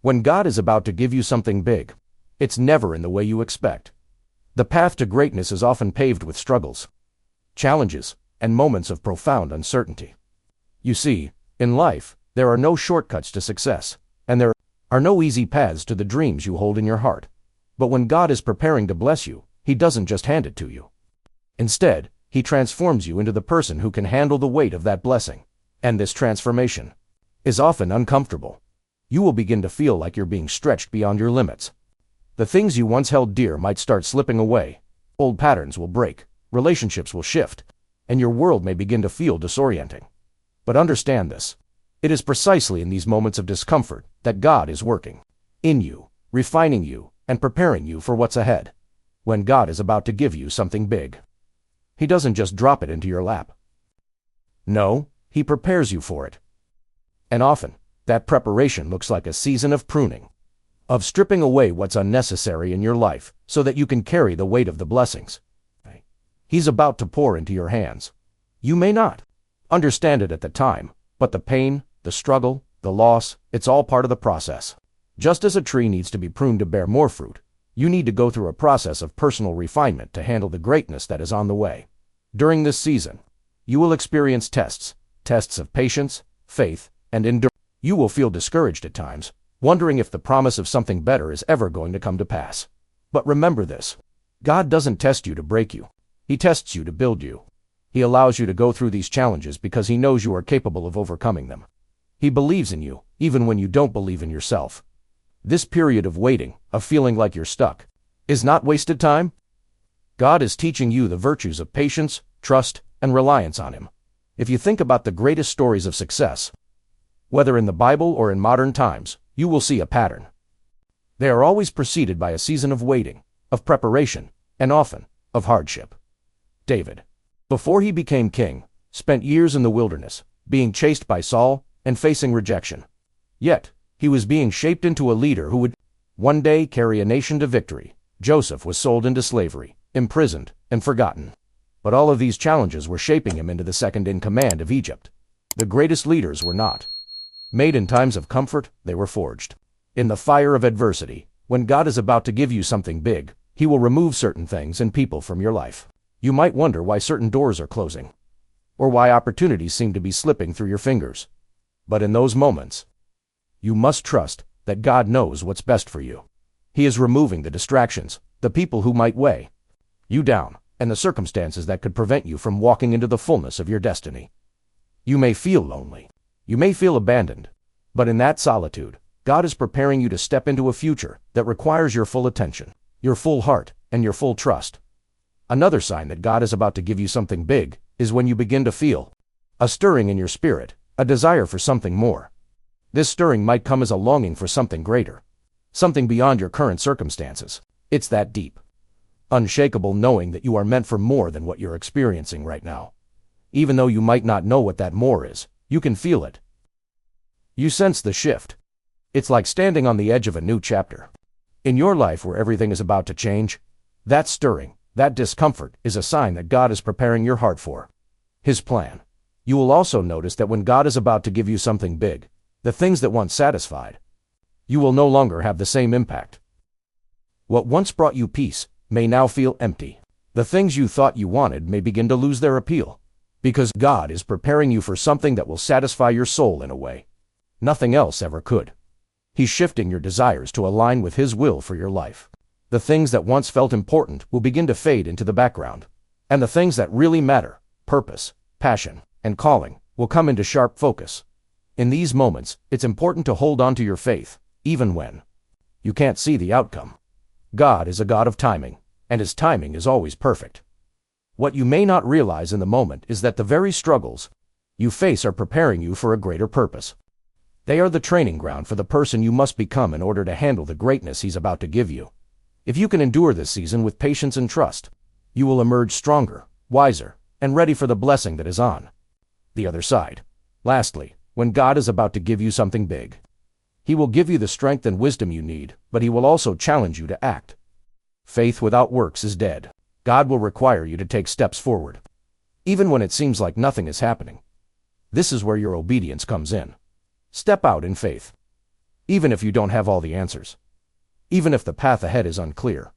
When God is about to give you something big, it's never in the way you expect. The path to greatness is often paved with struggles, challenges, and moments of profound uncertainty. You see, in life, there are no shortcuts to success, and there are no easy paths to the dreams you hold in your heart. But when God is preparing to bless you, He doesn't just hand it to you. Instead, He transforms you into the person who can handle the weight of that blessing. And this transformation is often uncomfortable. You will begin to feel like you're being stretched beyond your limits. The things you once held dear might start slipping away. Old patterns will break, relationships will shift, and your world may begin to feel disorienting. But understand this. It is precisely in these moments of discomfort that God is working in you, refining you, and preparing you for what's ahead. When God is about to give you something big, He doesn't just drop it into your lap. No, He prepares you for it. And often, that preparation looks like a season of pruning, of stripping away what's unnecessary in your life so that you can carry the weight of the blessings He's about to pour into your hands. You may not understand it at the time, but the pain, the struggle, the loss, it's all part of the process. Just as a tree needs to be pruned to bear more fruit, you need to go through a process of personal refinement to handle the greatness that is on the way. During this season, you will experience tests of patience, faith, and endurance. You will feel discouraged at times, wondering if the promise of something better is ever going to come to pass. But remember this: God doesn't test you to break you. He tests you to build you. He allows you to go through these challenges because He knows you are capable of overcoming them. He believes in you, even when you don't believe in yourself. This period of waiting, of feeling like you're stuck, is not wasted time. God is teaching you the virtues of patience, trust, and reliance on Him. If you think about the greatest stories of success, whether in the Bible or in modern times, you will see a pattern. They are always preceded by a season of waiting, of preparation, and often of hardship. David, before he became king, spent years in the wilderness, being chased by Saul and facing rejection. Yet, he was being shaped into a leader who would one day carry a nation to victory. Joseph was sold into slavery, imprisoned, and forgotten. But all of these challenges were shaping him into the second in command of Egypt. The greatest leaders were not made in times of comfort, they were forged in the fire of adversity. When God is about to give you something big, He will remove certain things and people from your life. You might wonder why certain doors are closing, or why opportunities seem to be slipping through your fingers. But in those moments, you must trust that God knows what's best for you. He is removing the distractions, the people who might weigh you down, and the circumstances that could prevent you from walking into the fullness of your destiny. You may feel lonely. You may feel abandoned. But in that solitude, God is preparing you to step into a future that requires your full attention, your full heart, and your full trust. Another sign that God is about to give you something big is when you begin to feel a stirring in your spirit, a desire for something more. This stirring might come as a longing for something greater, something beyond your current circumstances. It's that deep, unshakable knowing that you are meant for more than what you're experiencing right now. Even though you might not know what that more is, you can feel it. You sense the shift. It's like standing on the edge of a new chapter in your life where everything is about to change. That stirring, that discomfort, is a sign that God is preparing your heart for His plan. You will also notice that when God is about to give you something big, the things that once satisfied you will no longer have the same impact. What once brought you peace may now feel empty. The things you thought you wanted may begin to lose their appeal, because God is preparing you for something that will satisfy your soul in a way nothing else ever could. He's shifting your desires to align with His will for your life. The things that once felt important will begin to fade into the background, and the things that really matter, purpose, passion, and calling, will come into sharp focus. In these moments, it's important to hold on to your faith, even when you can't see the outcome. God is a God of timing, and His timing is always perfect. What you may not realize in the moment is that the very struggles you face are preparing you for a greater purpose. They are the training ground for the person you must become in order to handle the greatness He's about to give you. If you can endure this season with patience and trust, you will emerge stronger, wiser, and ready for the blessing that is on the other side. Lastly, when God is about to give you something big, He will give you the strength and wisdom you need, but He will also challenge you to act. Faith without works is dead. God will require you to take steps forward, even when it seems like nothing is happening. This is where your obedience comes in. Step out in faith. Even if you don't have all the answers, even if the path ahead is unclear,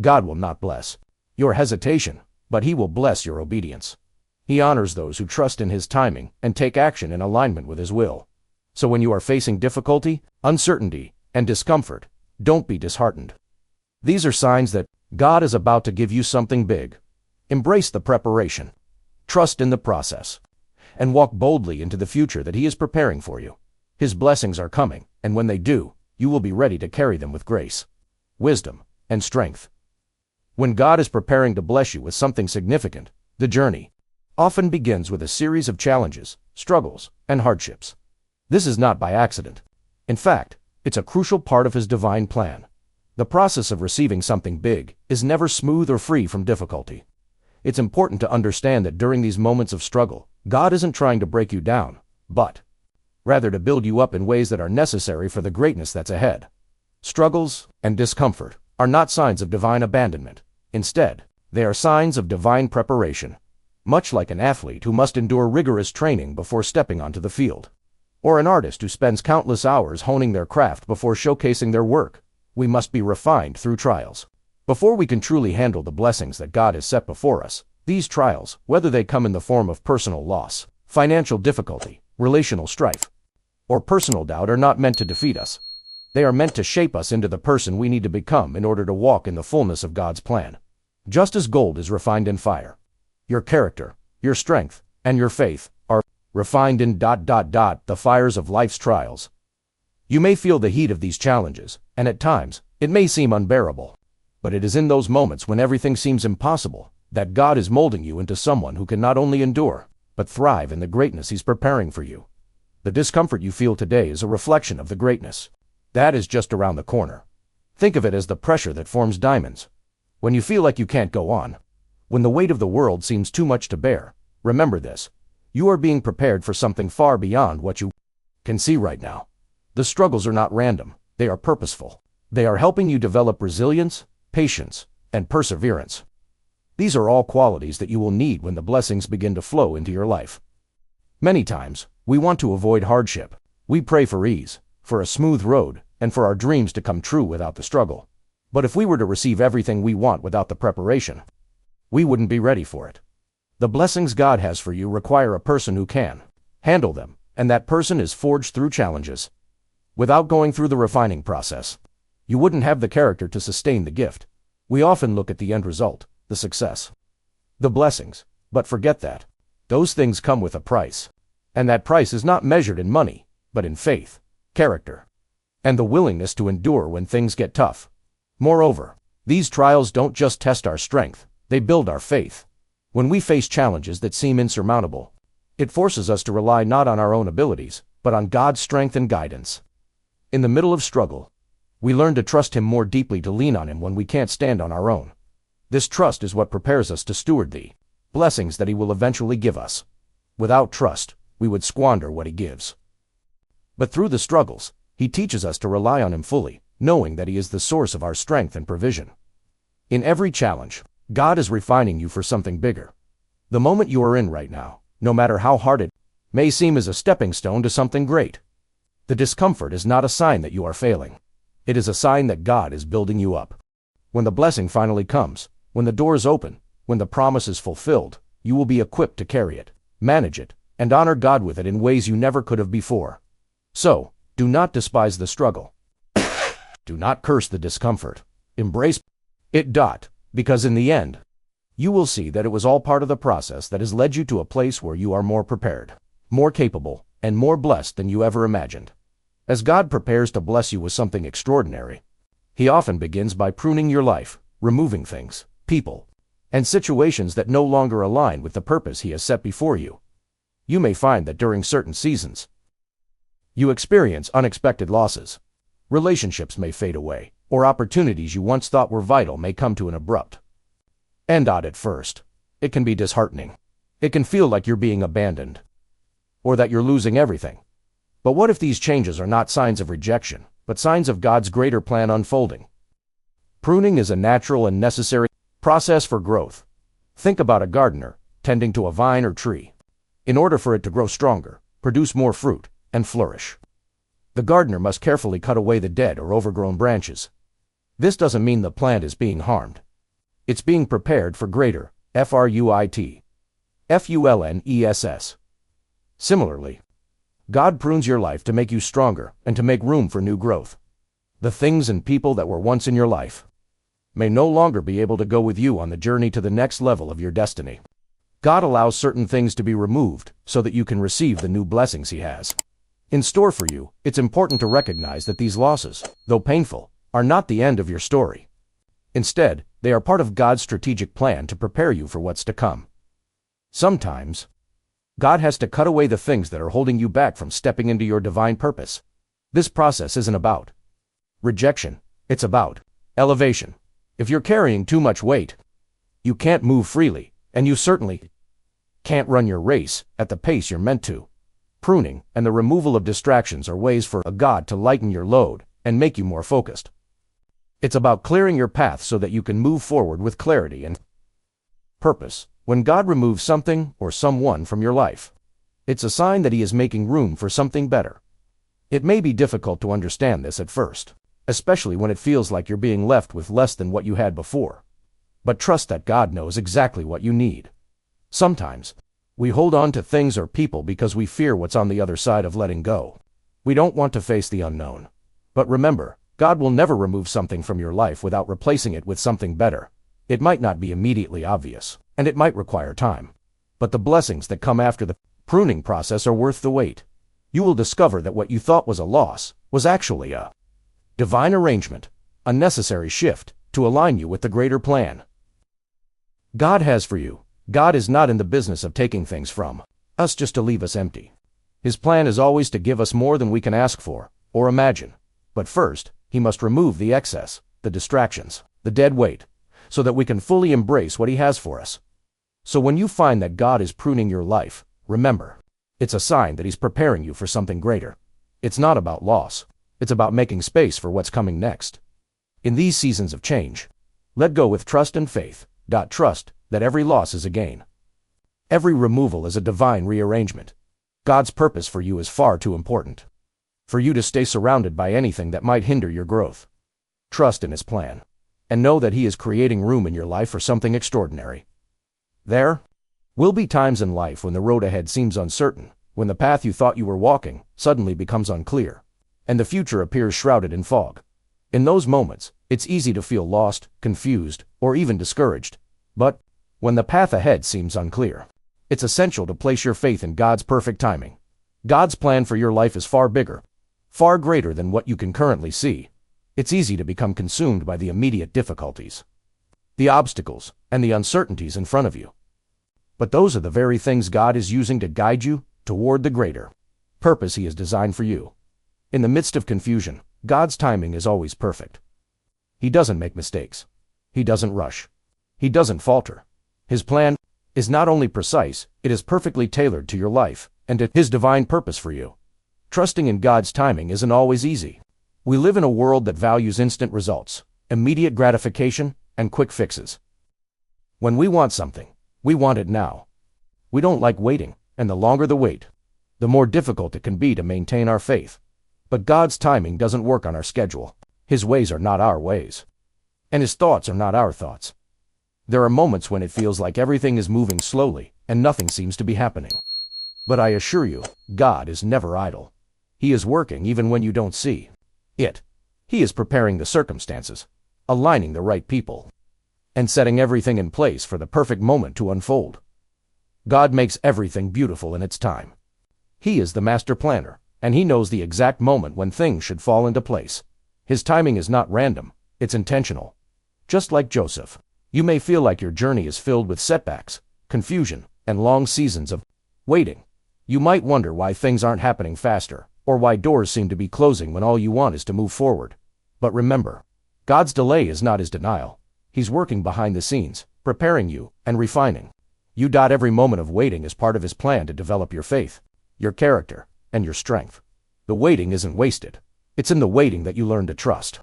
God will not bless your hesitation, but He will bless your obedience. He honors those who trust in His timing and take action in alignment with His will. So when you are facing difficulty, uncertainty, and discomfort, don't be disheartened. These are signs that God is about to give you something big. Embrace the preparation, trust in the process, and walk boldly into the future that He is preparing for you. His blessings are coming, and when they do, you will be ready to carry them with grace, wisdom, and strength. When God is preparing to bless you with something significant, the journey often begins with a series of challenges, struggles, and hardships. This is not by accident. In fact, it's a crucial part of His divine plan. The process of receiving something big is never smooth or free from difficulty. It's important to understand that during these moments of struggle, God isn't trying to break you down, but rather to build you up in ways that are necessary for the greatness that's ahead. Struggles and discomfort are not signs of divine abandonment. Instead, they are signs of divine preparation, much like an athlete who must endure rigorous training before stepping onto the field, or an artist who spends countless hours honing their craft before showcasing their work. We must be refined through trials. Before we can truly handle the blessings that God has set before us, these trials, whether they come in the form of personal loss, financial difficulty, relational strife, or personal doubt, are not meant to defeat us. They are meant to shape us into the person we need to become in order to walk in the fullness of God's plan. Just as gold is refined in fire, your character, your strength, and your faith are refined in the fires of life's trials. You may feel the heat of these challenges, and at times, it may seem unbearable. But it is in those moments when everything seems impossible that God is molding you into someone who can not only endure, but thrive in the greatness He's preparing for you. The discomfort you feel today is a reflection of the greatness that is just around the corner. Think of it as the pressure that forms diamonds. When you feel like you can't go on, when the weight of the world seems too much to bear, remember this: you are being prepared for something far beyond what you can see right now. The struggles are not random, they are purposeful. They are helping you develop resilience, patience, and perseverance. These are all qualities that you will need when the blessings begin to flow into your life. Many times, we want to avoid hardship. We pray for ease, for a smooth road, and for our dreams to come true without the struggle. But if we were to receive everything we want without the preparation, we wouldn't be ready for it. The blessings God has for you require a person who can handle them, and that person is forged through challenges. Without going through the refining process, you wouldn't have the character to sustain the gift. We often look at the end result, the success, the blessings, but forget that those things come with a price. And that price is not measured in money, but in faith, character, and the willingness to endure when things get tough. Moreover, these trials don't just test our strength, they build our faith. When we face challenges that seem insurmountable, it forces us to rely not on our own abilities, but on God's strength and guidance. In the middle of struggle, we learn to trust Him more deeply, to lean on Him when we can't stand on our own. This trust is what prepares us to steward the blessings that He will eventually give us. Without trust, we would squander what He gives. But through the struggles, He teaches us to rely on Him fully, knowing that He is the source of our strength and provision. In every challenge, God is refining you for something bigger. The moment you are in right now, no matter how hard it may seem, is a stepping stone to something great. The discomfort is not a sign that you are failing. It is a sign that God is building you up. When the blessing finally comes, when the doors open, when the promise is fulfilled, you will be equipped to carry it, manage it, and honor God with it in ways you never could have before. So, do not despise the struggle. Do not curse the discomfort. Embrace it. Because in the end, you will see that it was all part of the process that has led you to a place where you are more prepared, more capable, and more blessed than you ever imagined. As God prepares to bless you with something extraordinary, He often begins by pruning your life, removing things, people, and situations that no longer align with the purpose He has set before you. You may find that during certain seasons, you experience unexpected losses. Relationships may fade away, or opportunities you once thought were vital may come to an abrupt end. At first, it can be disheartening. It can feel like you're being abandoned, or that you're losing everything. But what if these changes are not signs of rejection, but signs of God's greater plan unfolding? Pruning is a natural and necessary process for growth. Think about a gardener tending to a vine or tree. In order for it to grow stronger, produce more fruit, and flourish, The gardener must carefully cut away the dead or overgrown branches. This doesn't mean the plant is being harmed. It's being prepared for greater, fruit, fulness. Similarly, God prunes your life to make you stronger and to make room for new growth. The things and people that were once in your life may no longer be able to go with you on the journey to the next level of your destiny. God allows certain things to be removed so that you can receive the new blessings He has in store for you. It's important to recognize that these losses, though painful, are not the end of your story. Instead, they are part of God's strategic plan to prepare you for what's to come. Sometimes, God has to cut away the things that are holding you back from stepping into your divine purpose. This process isn't about rejection, it's about elevation. If you're carrying too much weight, you can't move freely, and you certainly can't run your race at the pace you're meant to. Pruning and the removal of distractions are ways for God to lighten your load and make you more focused. It's about clearing your path so that you can move forward with clarity and purpose. When God removes something or someone from your life, it's a sign that He is making room for something better. It may be difficult to understand this at first, especially when it feels like you're being left with less than what you had before. But trust that God knows exactly what you need. Sometimes, we hold on to things or people because we fear what's on the other side of letting go. We don't want to face the unknown. But remember, God will never remove something from your life without replacing it with something better. It might not be immediately obvious, and it might require time. But the blessings that come after the pruning process are worth the wait. You will discover that what you thought was a loss was actually a divine arrangement, a necessary shift to align you with the greater plan God has for you. God is not in the business of taking things from us just to leave us empty. His plan is always to give us more than we can ask for or imagine. But first, He must remove the excess, the distractions, the dead weight, so that we can fully embrace what He has for us. So when you find that God is pruning your life, remember, it's a sign that He's preparing you for something greater. It's not about loss. It's about making space for what's coming next. In these seasons of change, let go with trust and faith. Trust that every loss is a gain. Every removal is a divine rearrangement. God's purpose for you is far too important for you to stay surrounded by anything that might hinder your growth. Trust in His plan, and know that He is creating room in your life for something extraordinary. There will be times in life when the road ahead seems uncertain, when the path you thought you were walking suddenly becomes unclear, and the future appears shrouded in fog. In those moments, it's easy to feel lost, confused, or even discouraged. But when the path ahead seems unclear, it's essential to place your faith in God's perfect timing. God's plan for your life is far bigger, far greater than what you can currently see. It's easy to become consumed by the immediate difficulties, the obstacles, and the uncertainties in front of you. But those are the very things God is using to guide you toward the greater purpose He has designed for you. In the midst of confusion, God's timing is always perfect. He doesn't make mistakes. He doesn't rush. He doesn't falter. His plan is not only precise, it is perfectly tailored to your life and to His divine purpose for you. Trusting in God's timing isn't always easy. We live in a world that values instant results, immediate gratification, and quick fixes. When we want something, we want it now. We don't like waiting, and the longer the wait, the more difficult it can be to maintain our faith. But God's timing doesn't work on our schedule. His ways are not our ways, and His thoughts are not our thoughts. There are moments when it feels like everything is moving slowly and nothing seems to be happening. But I assure you, God is never idle. He is working even when you don't see it. He is preparing the circumstances, aligning the right people, and setting everything in place for the perfect moment to unfold. God makes everything beautiful in its time. He is the master planner, and He knows the exact moment when things should fall into place. His timing is not random, it's intentional. Just like Joseph, you may feel like your journey is filled with setbacks, confusion, and long seasons of waiting. You might wonder why things aren't happening faster, or why doors seem to be closing when all you want is to move forward. But remember, God's delay is not His denial. He's working behind the scenes, preparing you and refining you. Every moment of waiting is part of His plan to develop your faith, your character, and your strength. The waiting isn't wasted. It's in the waiting that you learn to trust,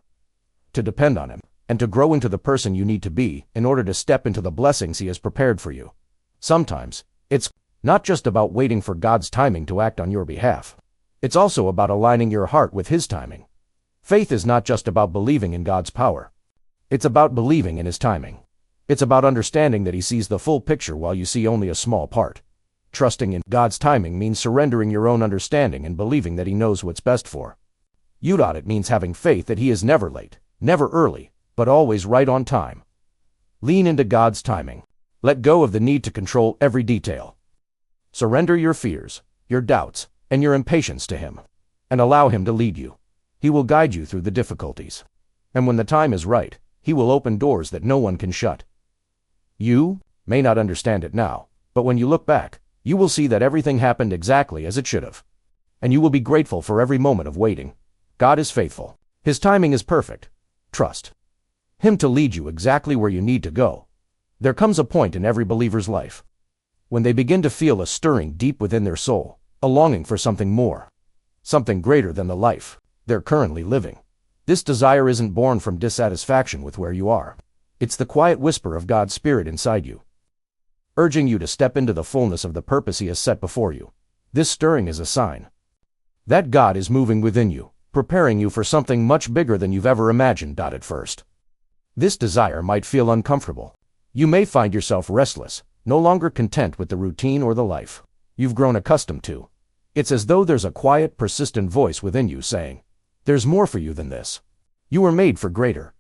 to depend on Him, and to grow into the person you need to be in order to step into the blessings He has prepared for you. Sometimes, it's not just about waiting for God's timing to act on your behalf. It's also about aligning your heart with His timing. Faith is not just about believing in God's power. It's about believing in His timing. It's about understanding that He sees the full picture while you see only a small part. Trusting in God's timing means surrendering your own understanding and believing that He knows what's best for you. It means having faith that He is never late, never early, but always right on time. Lean into God's timing. Let go of the need to control every detail. Surrender your fears, your doubts, and your impatience to Him, and allow Him to lead you. He will guide you through the difficulties. And when the time is right, He will open doors that no one can shut. You may not understand it now, but when you look back, you will see that everything happened exactly as it should have. And you will be grateful for every moment of waiting. God is faithful. His timing is perfect. Trust Him to lead you exactly where you need to go. There comes a point in every believer's life when they begin to feel a stirring deep within their soul, a longing for something more, something greater than the life they're currently living. This desire isn't born from dissatisfaction with where you are. It's the quiet whisper of God's Spirit inside you, urging you to step into the fullness of the purpose He has set before you. This stirring is a sign that God is moving within you, preparing you for something much bigger than you've ever imagined. At first, this desire might feel uncomfortable. You may find yourself restless, no longer content with the routine or the life you've grown accustomed to. It's as though there's a quiet, persistent voice within you saying, "There's more for you than this. You were made for greater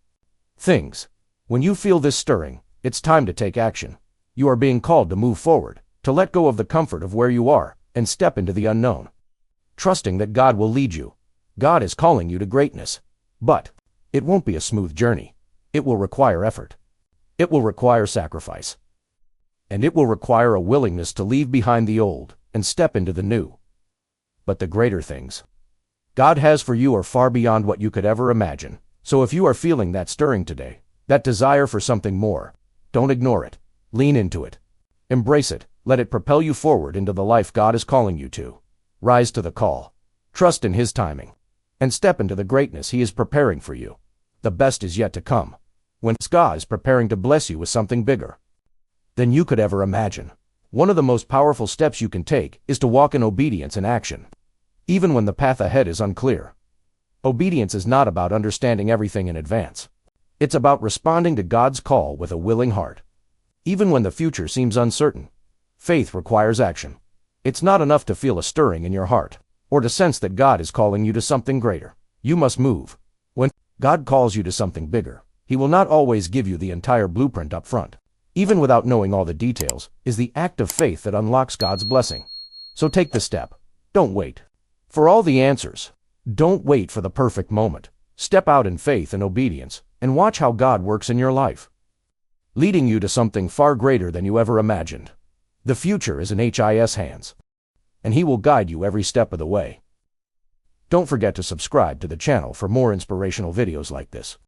things." When you feel this stirring, it's time to take action. You are being called to move forward, to let go of the comfort of where you are, and step into the unknown, trusting that God will lead you. God is calling you to greatness. But it won't be a smooth journey. It will require effort. It will require sacrifice. And it will require a willingness to leave behind the old and step into the new. But the greater things God has for you are far beyond what you could ever imagine. So if you are feeling that stirring today, that desire for something more, don't ignore it. Lean into it. Embrace it. Let it propel you forward into the life God is calling you to. Rise to the call. Trust in His timing. And step into the greatness He is preparing for you. The best is yet to come. When God is preparing to bless you with something bigger than you could ever imagine. One of the most powerful steps you can take is to walk in obedience and action, even when the path ahead is unclear. Obedience is not about understanding everything in advance. It's about responding to God's call with a willing heart. Even when the future seems uncertain, faith requires action. It's not enough to feel a stirring in your heart, or to sense that God is calling you to something greater. You must move. When God calls you to something bigger, He will not always give you the entire blueprint up front. Even without knowing all the details, is the act of faith that unlocks God's blessing. So take the step. Don't wait for all the answers. Don't wait for the perfect moment. Step out in faith and obedience, and watch how God works in your life, leading you to something far greater than you ever imagined. The future is in His hands, and He will guide you every step of the way. Don't forget to subscribe to the channel for more inspirational videos like this.